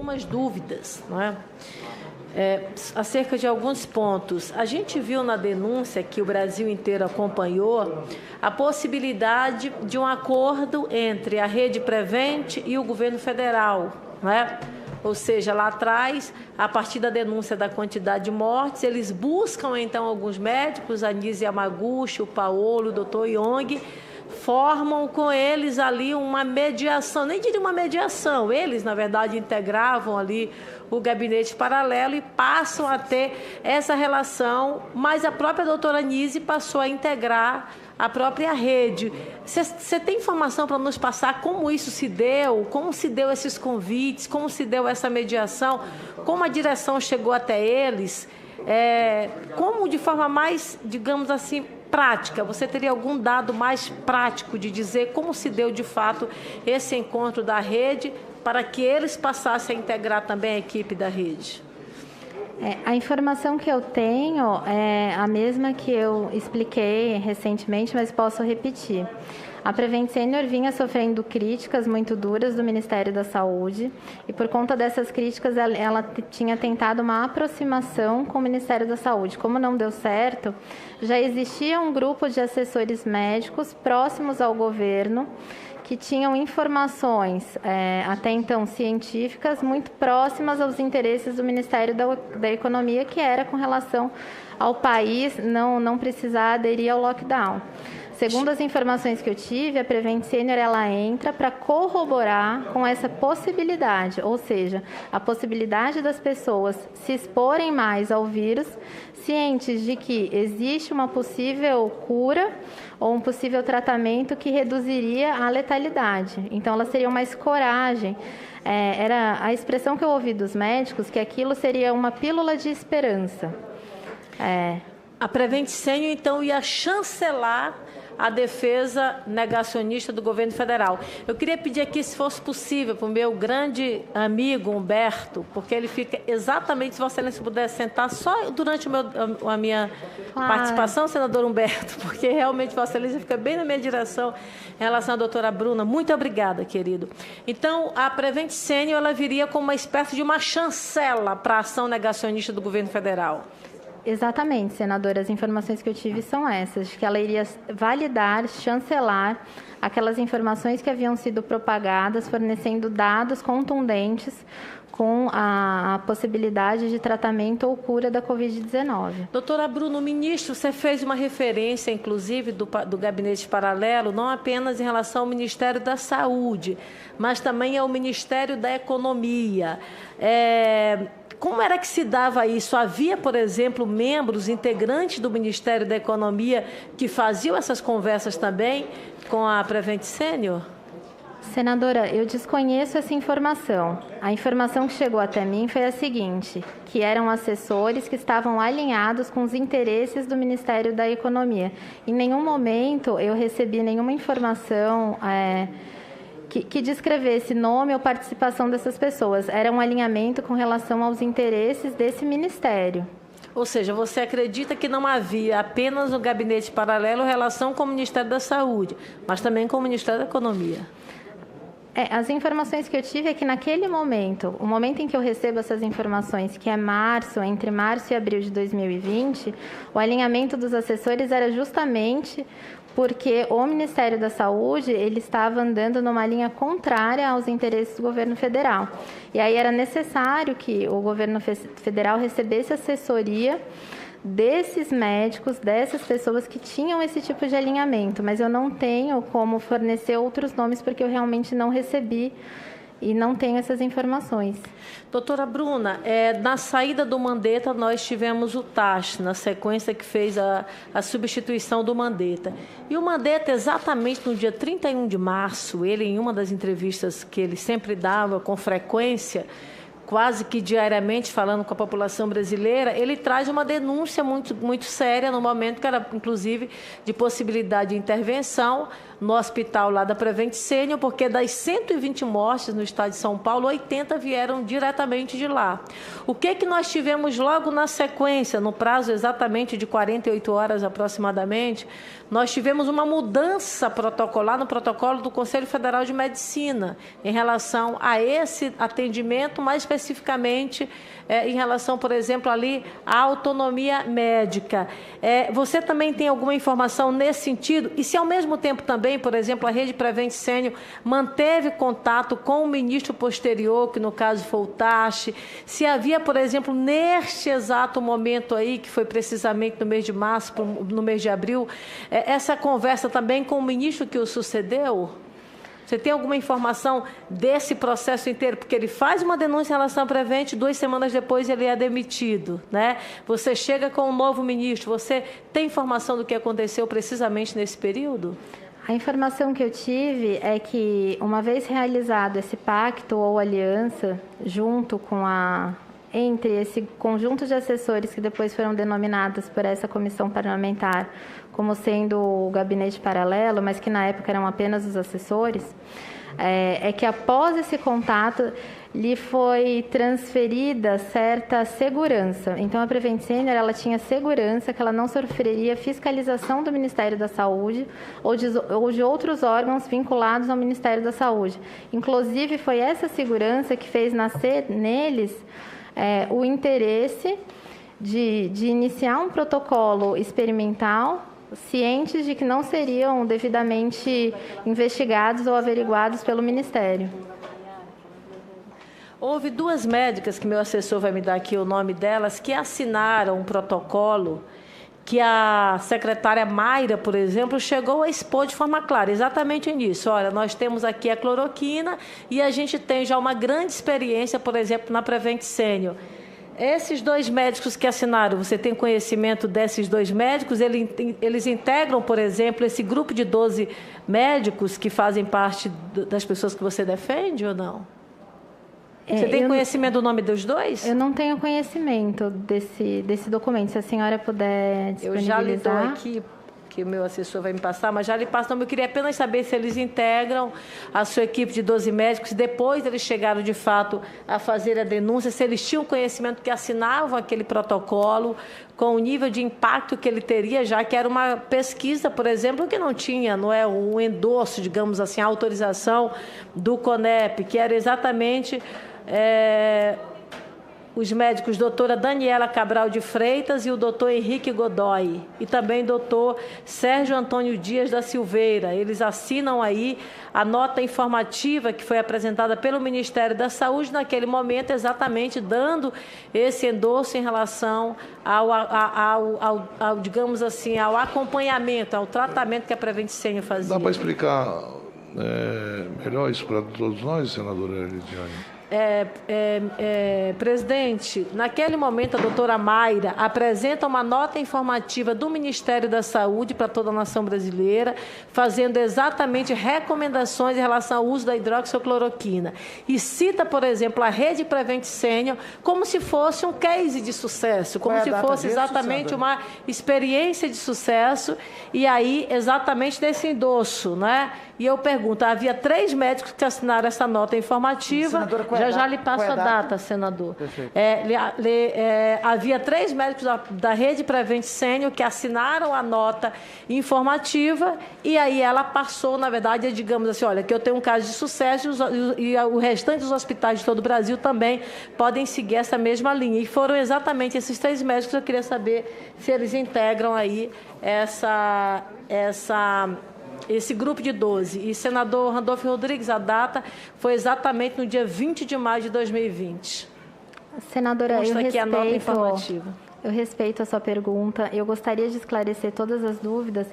algumas dúvidas, não é? Acerca de alguns pontos. A gente viu na denúncia que o Brasil inteiro acompanhou a possibilidade de um acordo entre a Rede Prevent e o governo federal, não é? Ou seja, lá atrás, a partir da denúncia da quantidade de mortes, eles buscam, então, alguns médicos, a Nise Yamaguchi, o Paolo, o Dr. Yong, formam com eles ali uma mediação, nem diria uma mediação, eles, na verdade, integravam ali o gabinete paralelo e passam a ter essa relação, mas a própria doutora Nise passou a integrar a própria rede. Você tem informação para nos passar como isso se deu, como se deu esses convites, como se deu essa mediação, como a direção chegou até eles, como de forma mais, digamos assim, prática? Você teria algum dado mais prático de dizer como se deu de fato esse encontro da rede para que eles passassem a integrar também a equipe da rede? A informação que eu tenho é a mesma que eu expliquei recentemente, mas posso repetir. A Prevent Senior vinha sofrendo críticas muito duras do Ministério da Saúde e, por conta dessas críticas, ela tinha tentado uma aproximação com o Ministério da Saúde. Como não deu certo, já existia um grupo de assessores médicos próximos ao governo que tinham informações, até então científicas, muito próximas aos interesses do Ministério da Economia, que era com relação ao país não precisar aderir ao lockdown. Segundo as informações que eu tive, a Prevent Senior ela entra para corroborar com essa possibilidade, ou seja, a possibilidade das pessoas se exporem mais ao vírus, cientes de que existe uma possível cura ou um possível tratamento que reduziria a letalidade. Então, elas teriam mais coragem. Era a expressão que eu ouvi dos médicos, que aquilo seria uma pílula de esperança. A Prevent Senior, então, ia chancelar a defesa negacionista do governo federal. Eu queria pedir aqui, se fosse possível, para o meu grande amigo Humberto, porque ele fica exatamente, se Vossa Excelência puder sentar só durante a minha participação, senador Humberto, porque realmente Vossa Excelência fica bem na minha direção em relação à doutora Bruna. Muito obrigada, querido. Então, a Prevent Senior, ela viria como uma espécie de uma chancela para a ação negacionista do governo federal. Exatamente, senadora. As informações que eu tive são essas, de que ela iria validar, chancelar aquelas informações que haviam sido propagadas, fornecendo dados contundentes com a possibilidade de tratamento ou cura da Covid-19. Doutora Bruno, ministro, você fez uma referência, inclusive, do gabinete paralelo, não apenas em relação ao Ministério da Saúde, mas também ao Ministério da Economia. Como era que se dava isso? Havia, por exemplo, membros integrantes do Ministério da Economia que faziam essas conversas também com a Prevent Senior? Senadora, eu desconheço essa informação. A informação que chegou até mim foi a seguinte, que eram assessores que estavam alinhados com os interesses do Ministério da Economia. Em nenhum momento eu recebi nenhuma informação que descrevesse nome ou participação dessas pessoas. Era um alinhamento com relação aos interesses desse ministério. Ou seja, você acredita que não havia apenas no gabinete paralelo relação com o Ministério da Saúde, mas também com o Ministério da Economia? As informações que eu tive é que naquele momento, o momento em que eu recebo essas informações, que é entre março e abril de 2020, o alinhamento dos assessores era justamente porque o Ministério da Saúde ele estava andando numa linha contrária aos interesses do governo federal. E aí era necessário que o governo federal recebesse assessoria desses médicos, dessas pessoas que tinham esse tipo de alinhamento, mas eu não tenho como fornecer outros nomes porque eu realmente não recebi e não tenho essas informações. Doutora Bruna, na saída do Mandetta, nós tivemos o Taixe, na sequência que fez a substituição do Mandetta. E o Mandetta, exatamente no dia 31 de março, ele, em uma das entrevistas que ele sempre dava com frequência, quase que diariamente, falando com a população brasileira, ele traz uma denúncia muito, muito séria, no momento que era, inclusive, de possibilidade de intervenção no hospital lá da Prevent Senior, porque das 120 mortes no estado de São Paulo, 80 vieram diretamente de lá. O que nós tivemos logo na sequência, no prazo exatamente de 48 horas aproximadamente, nós tivemos uma mudança protocolar no protocolo do Conselho Federal de Medicina em relação a esse atendimento, mais especificamente em relação, por exemplo, ali à autonomia médica. Você também tem alguma informação nesse sentido? E se ao mesmo tempo também, por exemplo, a Rede Prevent Senior manteve contato com o ministro posterior, que no caso foi o Tachi, se havia, por exemplo, neste exato momento aí, que foi precisamente no mês de março, no mês de abril, essa conversa também com o ministro que o sucedeu? Você tem alguma informação desse processo inteiro? Porque ele faz uma denúncia em relação à Prevent, 2 semanas depois ele é demitido, né? Você chega com um novo ministro, você tem informação do que aconteceu precisamente nesse período? A informação que eu tive é que, uma vez realizado esse pacto ou aliança, entre esse conjunto de assessores que depois foram denominados por essa comissão parlamentar como sendo o gabinete paralelo, mas que na época eram apenas os assessores, é que após esse contato lhe foi transferida certa segurança. Então, a Prevent Senior, ela tinha segurança que ela não sofreria fiscalização do Ministério da Saúde ou de outros órgãos vinculados ao Ministério da Saúde. Inclusive, foi essa segurança que fez nascer neles o interesse de iniciar um protocolo experimental, cientes de que não seriam devidamente investigados ou averiguados pelo Ministério. Houve 2 médicas, que meu assessor vai me dar aqui o nome delas, que assinaram um protocolo que a secretária Mayra, por exemplo, chegou a expor de forma clara, exatamente nisso. Olha, nós temos aqui a cloroquina e a gente tem já uma grande experiência, por exemplo, na Prevent Senior. Esses 2 médicos que assinaram, você tem conhecimento desses 2 médicos? Eles integram, por exemplo, esse grupo de 12 médicos que fazem parte das pessoas que você defende ou não? Você tem conhecimento do nome dos 2? Eu não tenho conhecimento desse documento. Se a senhora puder disponibilizar. Eu já lhe dou aqui, que o meu assessor vai me passar, mas já lhe passo. Não, eu queria apenas saber se eles integram a sua equipe de 12 médicos, depois eles chegaram, de fato, a fazer a denúncia, se eles tinham conhecimento que assinavam aquele protocolo, com o nível de impacto que ele teria, já que era uma pesquisa, por exemplo, que não tinha, não é um endosso, digamos assim, a autorização do CONEP, que era exatamente... os médicos doutora Daniela Cabral de Freitas e o doutor Henrique Godoy, e também doutor Sérgio Antônio Dias da Silveira. Eles assinam aí a nota informativa que foi apresentada pelo Ministério da Saúde naquele momento, exatamente dando esse endosso em relação ao digamos assim, ao acompanhamento, ao tratamento que a Prevent Senior fazia. Dá para explicar melhor isso para todos nós, senadora Lidiane? Presidente, naquele momento a doutora Mayra apresenta uma nota informativa do Ministério da Saúde para toda a nação brasileira, fazendo exatamente recomendações em relação ao uso da hidroxicloroquina. E cita, por exemplo, a Rede Prevent Senior como se fosse um case de sucesso, como se fosse exatamente uma experiência de sucesso, e aí exatamente nesse endosso, né? E eu pergunto, havia 3 médicos que assinaram essa nota informativa. Já lhe passo a data, senador. Havia 3 médicos da Rede Prevent Senior que assinaram a nota informativa, e aí ela passou, na verdade, digamos assim, olha, que eu tenho um caso de sucesso e o restante dos hospitais de todo o Brasil também podem seguir essa mesma linha. E foram exatamente esses 3 médicos, eu queria saber se eles integram aí esse grupo de 12. E, senador Randolfo Rodrigues, a data foi exatamente no dia 20 de maio de 2020. Senadora, eu respeito a sua pergunta. Eu gostaria de esclarecer todas as dúvidas,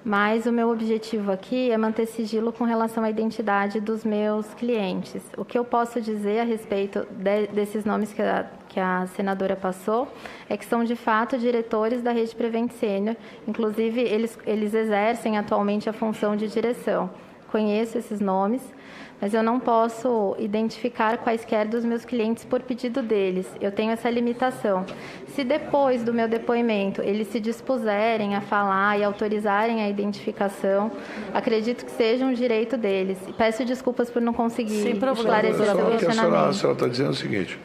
mas o meu objetivo aqui é manter sigilo com relação à identidade dos meus clientes. O que eu posso dizer a respeito desses nomes que a senadora passou é que são, de fato, diretores da Rede Prevent Senior. Inclusive, eles exercem atualmente a função de direção. Conheço esses nomes, mas eu não posso identificar quaisquer dos meus clientes por pedido deles. Eu tenho essa limitação. Se depois do meu depoimento eles se dispuserem a falar e autorizarem a identificação, acredito que seja um direito deles. Peço desculpas por não conseguir esclarecer seu questionamento. A senhora está dizendo o seguinte,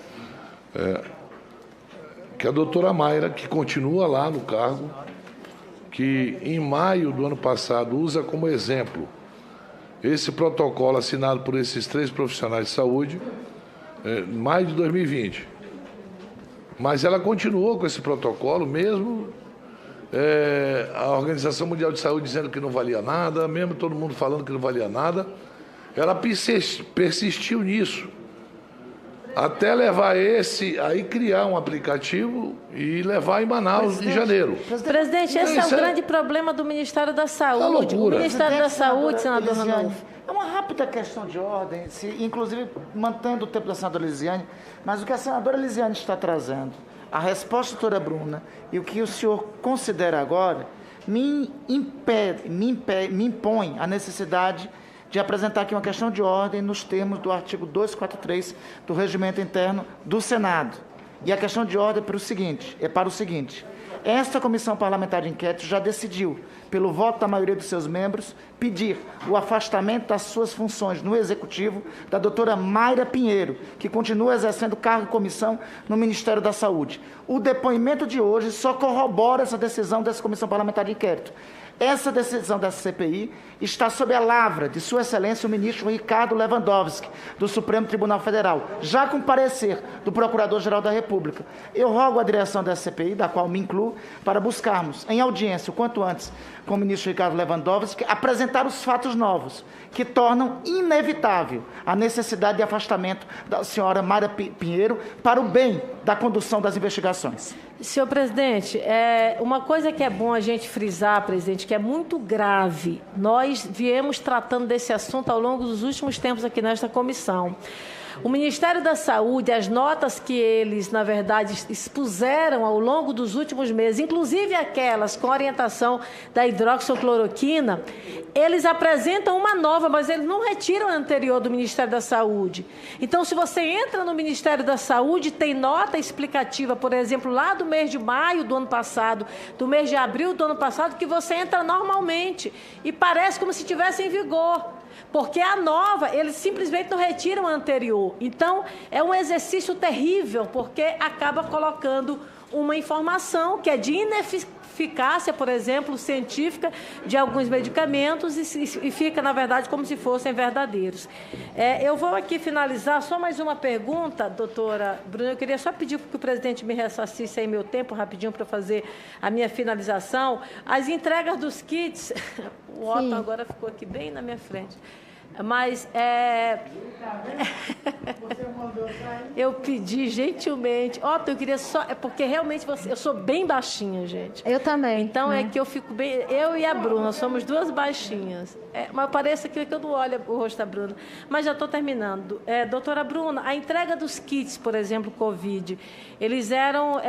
que a doutora Mayra, que continua lá no cargo, que em maio do ano passado usa como exemplo esse protocolo assinado por esses 3 profissionais de saúde, maio de 2020. Mas ela continuou com esse protocolo, mesmo a Organização Mundial de Saúde dizendo que não valia nada, mesmo todo mundo falando que não valia nada, ela persistiu nisso, até levar aí criar um aplicativo e levar em Manaus em janeiro. Presidente, esse é o grande problema do Ministério da Saúde. O Ministério da Saúde, senador Ranulfo. É uma rápida questão de ordem, inclusive mantendo o tempo da senadora Elisiane, mas o que a senadora Elisiane está trazendo, a resposta da doutora Bruna e o que o senhor considera agora, me impõe a necessidade de apresentar aqui uma questão de ordem nos termos do artigo 243 do Regimento Interno do Senado. E a questão de ordem é para o seguinte, esta Comissão Parlamentar de Inquérito já decidiu, pelo voto da maioria dos seus membros, pedir o afastamento das suas funções no Executivo da doutora Mayra Pinheiro, que continua exercendo cargo de comissão no Ministério da Saúde. O depoimento de hoje só corrobora essa decisão dessa Comissão Parlamentar de Inquérito. Essa decisão da CPI está sob a lavra de Sua Excelência o ministro Ricardo Lewandowski, do Supremo Tribunal Federal, já com parecer do Procurador-Geral da República. Eu rogo à direção da CPI, da qual me incluo, para buscarmos, em audiência, o quanto antes, com o ministro Ricardo Lewandowski, apresentar os fatos novos, que tornam inevitável a necessidade de afastamento da senhora Mayra Pinheiro para o bem da condução das investigações. Senhor presidente, uma coisa que é bom a gente frisar, presidente, que é muito grave. Nós viemos tratando desse assunto ao longo dos últimos tempos aqui nesta comissão. O Ministério da Saúde, as notas que eles, na verdade, expuseram ao longo dos últimos meses, inclusive aquelas com orientação da hidroxicloroquina, eles apresentam uma nova, mas eles não retiram a anterior do Ministério da Saúde. Então, se você entra no Ministério da Saúde, tem nota explicativa, por exemplo, lá do mês de maio do ano passado, do mês de abril do ano passado, que você entra normalmente e parece como se estivesse em vigor. Porque a nova, eles simplesmente não retiram a anterior. Então, é um exercício terrível, porque acaba colocando uma informação que é de ineficácia, por exemplo, científica de alguns medicamentos e fica, na verdade, como se fossem verdadeiros. Eu vou aqui finalizar, só mais uma pergunta, doutora Bruna. Eu queria só pedir que o presidente me ressarcisse aí meu tempo rapidinho para fazer a minha finalização. As entregas dos kits, o Otto agora ficou aqui bem na minha frente. Mas eu pedi gentilmente. Otto, eu queria só. É porque realmente eu sou bem baixinha, gente. Eu também. Então é que eu fico bem. Eu e a Bruna somos duas baixinhas. Mas parece que eu não olho o rosto da Bruna. Mas já estou terminando. Doutora Bruna, a entrega dos kits, por exemplo, Covid, eles eram.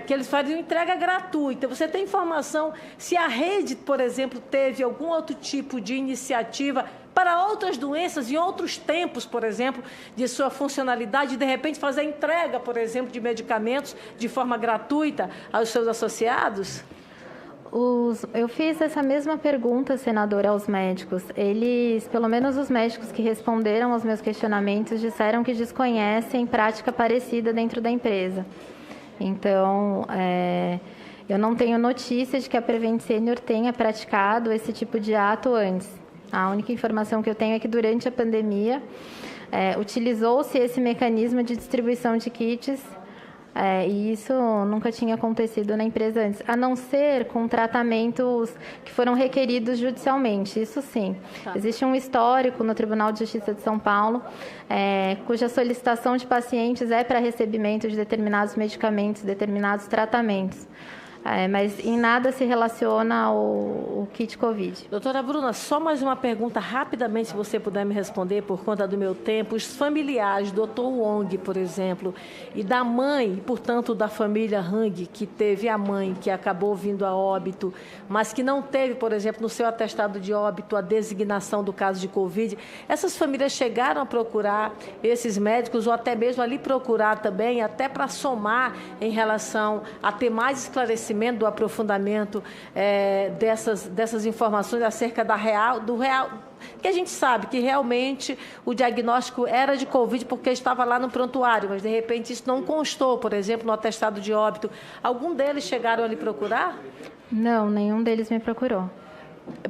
Que eles faziam entrega gratuita. Você tem informação se a rede, por exemplo, teve algum outro tipo de iniciativa para outras doenças e outros tempos, por exemplo, de sua funcionalidade, de repente fazer a entrega, por exemplo, de medicamentos de forma gratuita aos seus associados? Eu fiz essa mesma pergunta, senadora, aos médicos. Eles, pelo menos os médicos que responderam aos meus questionamentos, disseram que desconhecem prática parecida dentro da empresa. Então, eu não tenho notícia de que a Prevent Senior tenha praticado esse tipo de ato antes. A única informação que eu tenho é que durante a pandemia utilizou-se esse mecanismo de distribuição de kits e isso nunca tinha acontecido na empresa antes, a não ser com tratamentos que foram requeridos judicialmente, isso sim. Tá. Existe um histórico no Tribunal de Justiça de São Paulo, cuja solicitação de pacientes é para recebimento de determinados medicamentos, determinados tratamentos. Mas em nada se relaciona ao kit Covid. Doutora Bruna, só mais uma pergunta rapidamente, se você puder me responder, por conta do meu tempo. Os familiares do Dr. Wong, por exemplo, e da mãe, portanto, da família Hang, que teve a mãe que acabou vindo a óbito, mas que não teve, por exemplo, no seu atestado de óbito a designação do caso de Covid, essas famílias chegaram a procurar esses médicos ou até mesmo ali procurar também, até para somar em relação a ter mais esclarecimento do aprofundamento dessas informações acerca do real, que a gente sabe que realmente o diagnóstico era de Covid porque estava lá no prontuário, mas de repente isso não constou, por exemplo, no atestado de óbito. Algum deles chegaram a lhe procurar? Não, nenhum deles me procurou.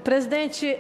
Presidente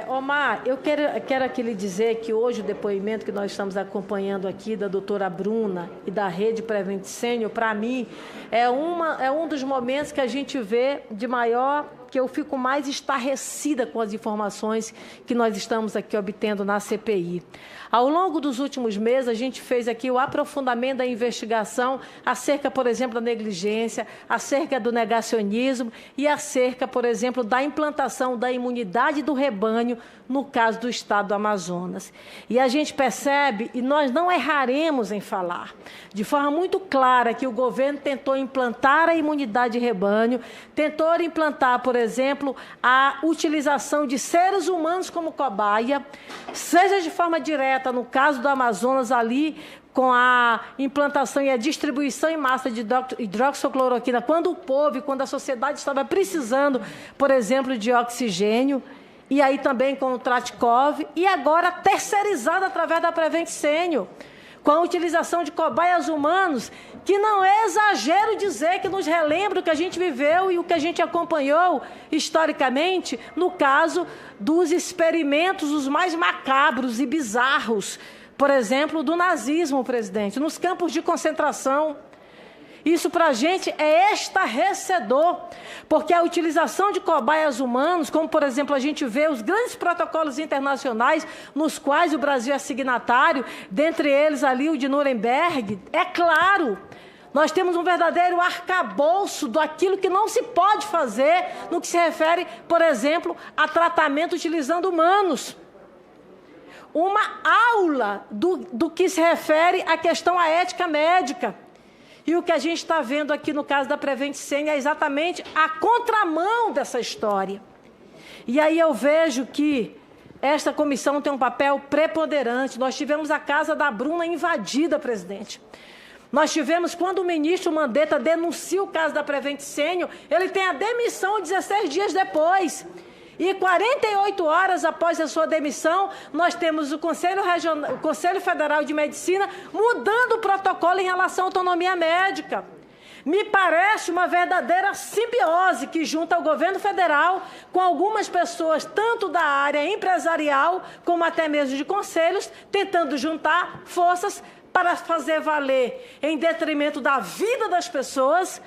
Omar, eu quero aqui lhe dizer que hoje o depoimento que nós estamos acompanhando aqui da doutora Bruna e da Rede Prevent Senior, para mim, é um dos momentos que a gente vê de maior, que eu fico mais estarrecida com as informações que nós estamos aqui obtendo na CPI. Ao longo dos últimos meses, a gente fez aqui o aprofundamento da investigação acerca, por exemplo, da negligência, acerca do negacionismo e acerca, por exemplo, da implantação da imunidade do rebanho no caso do estado do Amazonas. E a gente percebe, e nós não erraremos em falar, de forma muito clara que o governo tentou implantar a imunidade de rebanho, tentou implantar, por exemplo, a utilização de seres humanos como cobaia, seja de forma direta, no caso do Amazonas, ali, com a implantação e a distribuição em massa de hidroxicloroquina, quando o povo e quando a sociedade estava precisando, por exemplo, de oxigênio, e aí também com o Tratkov, e agora terceirizado através da Prevent Senior, com a utilização de cobaias humanos, que não é exagero dizer que nos relembra o que a gente viveu e o que a gente acompanhou historicamente no caso dos experimentos os mais macabros e bizarros, por exemplo, do nazismo, presidente, nos campos de concentração. Isso para a gente é estarrecedor, porque a utilização de cobaias humanos, como por exemplo a gente vê os grandes protocolos internacionais nos quais o Brasil é signatário, dentre eles ali o de Nuremberg, é claro, nós temos um verdadeiro arcabouço daquilo que não se pode fazer no que se refere, por exemplo, a tratamento utilizando humanos. Uma aula do que se refere à questão à ética médica. E o que a gente está vendo aqui no caso da Prevent Senior é exatamente a contramão dessa história. E aí eu vejo que esta comissão tem um papel preponderante. Nós tivemos a casa da Bruna invadida, presidente. Nós tivemos, quando o ministro Mandetta denuncia o caso da Prevent Senior, ele tem a demissão 16 dias depois. E 48 horas após a sua demissão, nós temos o Conselho Federal de Medicina mudando o protocolo em relação à autonomia médica. Me parece uma verdadeira simbiose que junta o governo federal com algumas pessoas, tanto da área empresarial, como até mesmo de conselhos, tentando juntar forças para fazer valer, em detrimento da vida das pessoas,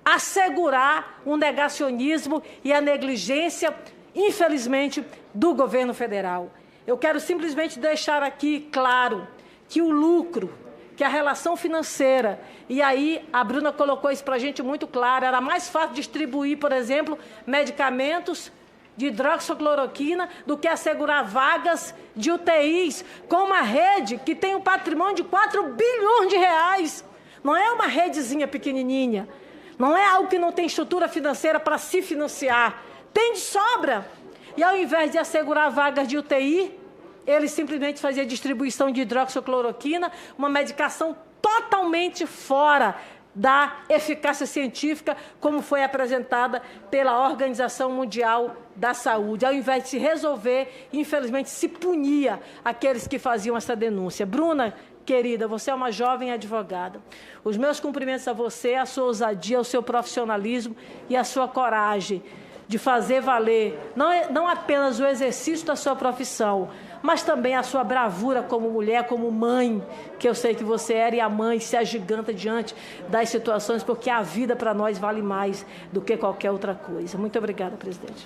assegurar o negacionismo e a negligência, infelizmente, do governo federal. Eu quero simplesmente deixar aqui claro que o lucro, que a relação financeira, e aí a Bruna colocou isso para a gente muito claro, era mais fácil distribuir, por exemplo, medicamentos de hidroxicloroquina do que assegurar vagas de UTIs com uma rede que tem um patrimônio de 4 bilhões de reais. Não é uma redezinha pequenininha. Não é algo que não tem estrutura financeira para se financiar. Tem de sobra. E ao invés de assegurar vagas de UTI, ele simplesmente fazia distribuição de hidroxicloroquina, uma medicação totalmente fora da eficácia científica, como foi apresentada pela Organização Mundial da Saúde. Ao invés de se resolver, infelizmente se punia aqueles que faziam essa denúncia. Bruna, querida, você é uma jovem advogada. Os meus cumprimentos a você, a sua ousadia, o seu profissionalismo e a sua coragem de fazer valer não apenas o exercício da sua profissão, mas também a sua bravura como mulher, como mãe, que eu sei que você era, e a mãe se agiganta diante das situações, porque a vida para nós vale mais do que qualquer outra coisa. Muito obrigada, presidente.